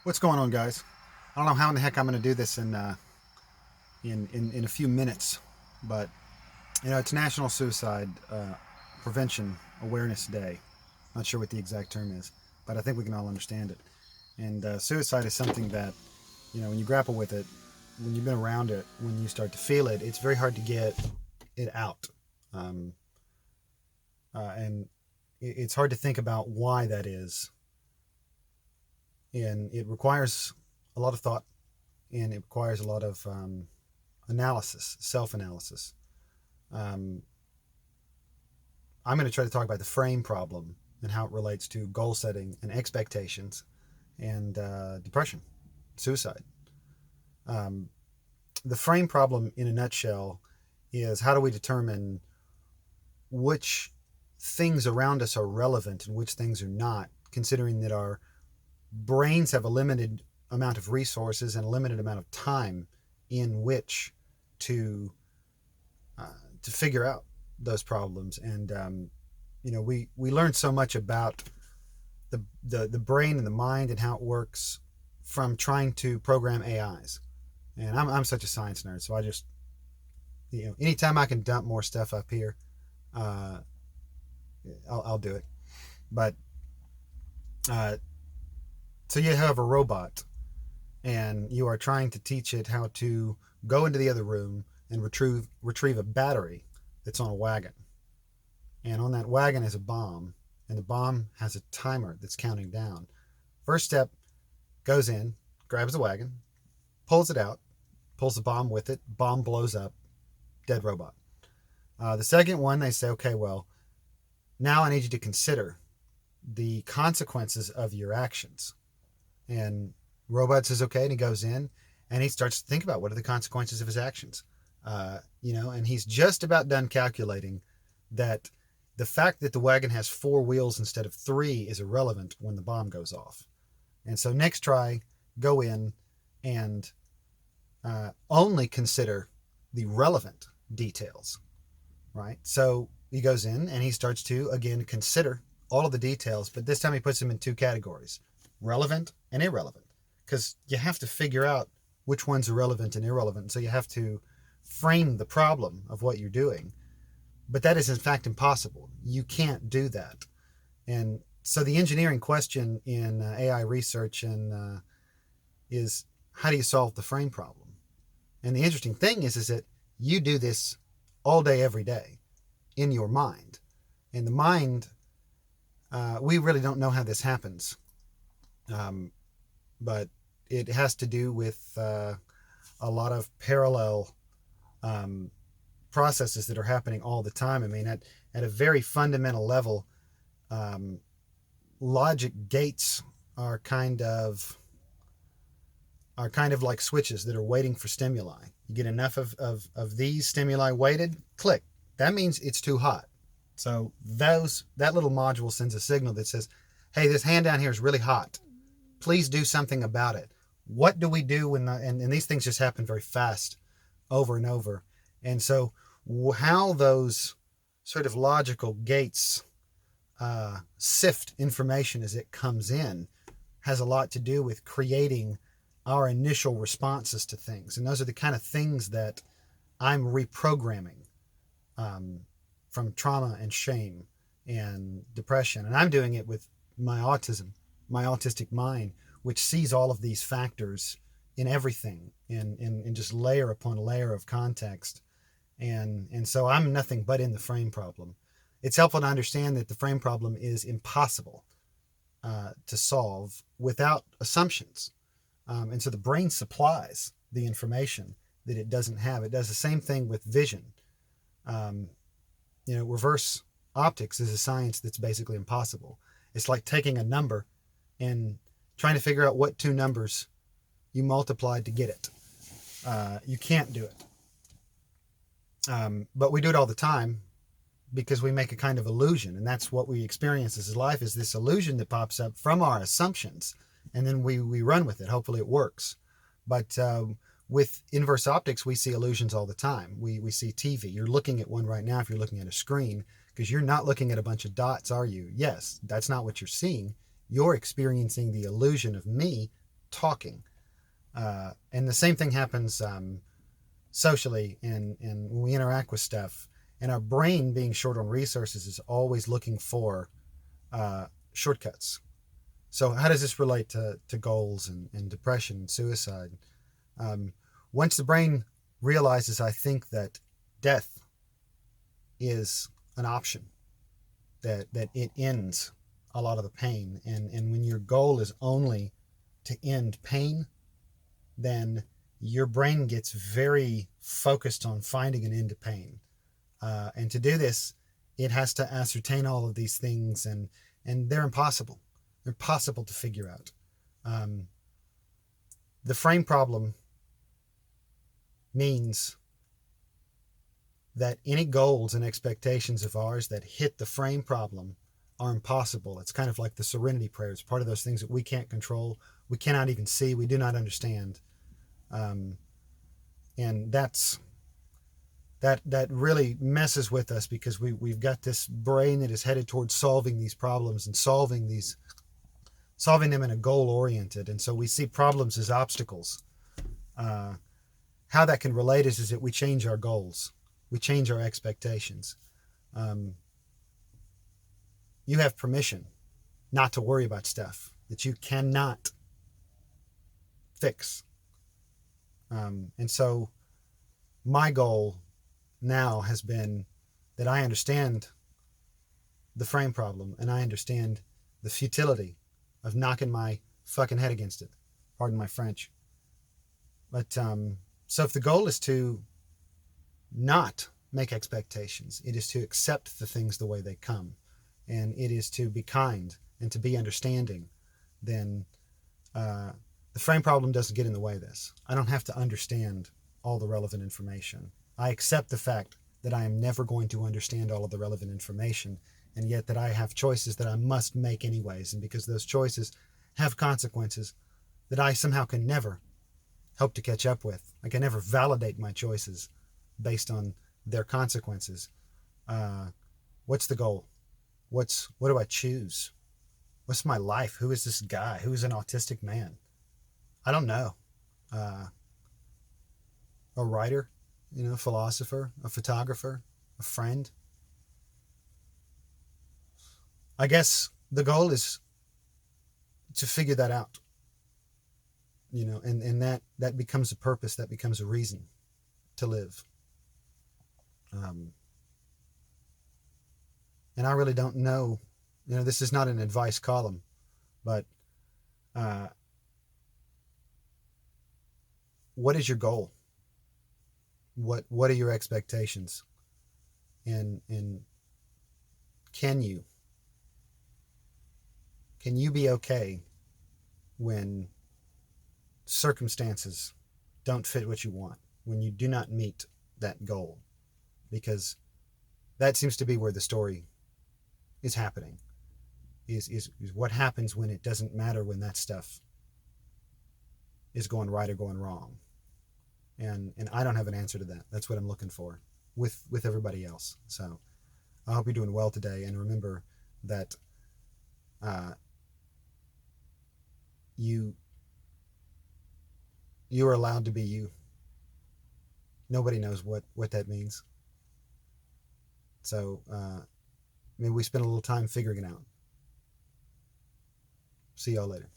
What's going on, guys? I don't know how in the heck I'm going to do this in a few minutes, but it's National Suicide Prevention Awareness Day. Not sure what the exact term is, but I think we can all understand it. And suicide is something that when you grapple with it, when you've been around it, when you start to feel it, it's very hard to get it out, um, and it's hard to think about why that is, and it requires a lot of thought, and it requires a lot of analysis, self-analysis. Um, I'm going to try to talk about the frame problem and how it relates to goal setting and expectations and depression, suicide. Um, the frame problem, in a nutshell, is how do we determine which things around us are relevant and which things are not, considering that our brains have a limited amount of resources and a limited amount of time in which to to figure out those problems. And we learn so much about the brain and the mind and how it works from trying to program AIs. And I'm such a science nerd, so I just anytime I can dump more stuff up here, uh, I'll do it. But uh, so you have a robot and you are trying to teach it how to go into the other room and retrieve a battery that's on a wagon. And on that wagon is a bomb, and the bomb has a timer that's counting down. First step, goes in, grabs the wagon, pulls it out, pulls the bomb with it, bomb blows up, dead robot. The second one, they say, okay, well, now I need you to consider the consequences of your actions. And robot says, okay, and he goes in and he starts to think about what are the consequences of his actions. And he's just about done calculating that the fact that the wagon has four wheels instead of three is irrelevant when the bomb goes off. And so next try, go in and only consider the relevant details, right? So he goes in and he starts to, again, consider all of the details, but this time he puts them in two categories, relevant and irrelevant, because you have to figure out which ones are relevant and irrelevant. So you have to frame the problem of what you're doing. But that is in fact impossible. You can't do that. And so the engineering question in AI research is how do you solve the frame problem? And the interesting thing is that you do this all day, every day in your mind. And the mind, we really don't know how this happens. But it has to do with a lot of parallel processes that are happening all the time. I mean, at a very fundamental level, logic gates are kind of like switches that are waiting for stimuli. You get enough of these stimuli weighted, click. That means it's too hot. So that little module sends a signal that says, hey, this hand down here is really hot. Please do something about it. What do we do when and these things just happen very fast over and over. And so how those sort of logical gates sift information as it comes in has a lot to do with creating our initial responses to things. And those are the kind of things that I'm reprogramming from trauma and shame and depression. And I'm doing it with my autism, my autistic mind, which sees all of these factors in everything in just layer upon layer of context. And so I'm nothing but in the frame problem. It's helpful to understand that the frame problem is impossible to solve without assumptions. And so the brain supplies the information that it doesn't have. It does the same thing with vision. Reverse optics is a science that's basically impossible. It's like taking a number and trying to figure out what two numbers you multiplied to get it. You can't do it. But we do it all the time because we make a kind of illusion, and that's what we experience as life, is this illusion that pops up from our assumptions, and then we run with it. Hopefully it works. But with inverse optics, we see illusions all the time. We see TV. You're looking at one right now if you're looking at a screen, because you're not looking at a bunch of dots, are you? Yes, that's not what you're seeing. You're experiencing the illusion of me talking. And the same thing happens socially and when we interact with stuff. And our brain, being short on resources, is always looking for shortcuts. So how does this relate to goals and depression and suicide? Um, Once the brain realizes, I think, that death is an option, that it ends a lot of the pain. And when your goal is only to end pain, then your brain gets very focused on finding an end to pain. And to do this, it has to ascertain all of these things, and they're impossible. They're possible to figure out. Um, the frame problem means that any goals and expectations of ours that hit the frame problem are impossible. It's kind of like the serenity prayer. It's part of those things that we can't control, we cannot even see, we do not understand. Um, and that really messes with us, because we've got this brain that is headed towards solving these problems and solving them in a goal oriented. And so we see problems as obstacles. How that can relate is that we change our goals, we change our expectations. You have permission not to worry about stuff that you cannot fix. And so my goal now has been that I understand the frame problem, and I understand the futility of knocking my fucking head against it. Pardon my French. But so if the goal is to not make expectations, it is to accept the things the way they come, and it is to be kind and to be understanding, then the frame problem doesn't get in the way of this. I don't have to understand all the relevant information. I accept the fact that I am never going to understand all of the relevant information, and yet that I have choices that I must make anyways. And because those choices have consequences that I somehow can never hope to catch up with, I can never validate my choices based on their consequences. What's the goal? What do I choose? What's my life? Who is this guy? Who is an autistic man? I don't know. A writer, a philosopher, a photographer, a friend. I guess the goal is to figure that out, and that becomes a purpose, that becomes a reason to live. And I really don't know, this is not an advice column, but what is your goal? What are your expectations? And can you be okay when circumstances don't fit what you want, when you do not meet that goal? Because that seems to be where the story is happening, is what happens when it doesn't matter, when that stuff is going right or going wrong. And I don't have an answer to that. That's what I'm looking for with everybody else. So I hope you're doing well today, and remember that you are allowed to be you. Nobody knows what that means. So maybe we spend a little time figuring it out. See y'all later.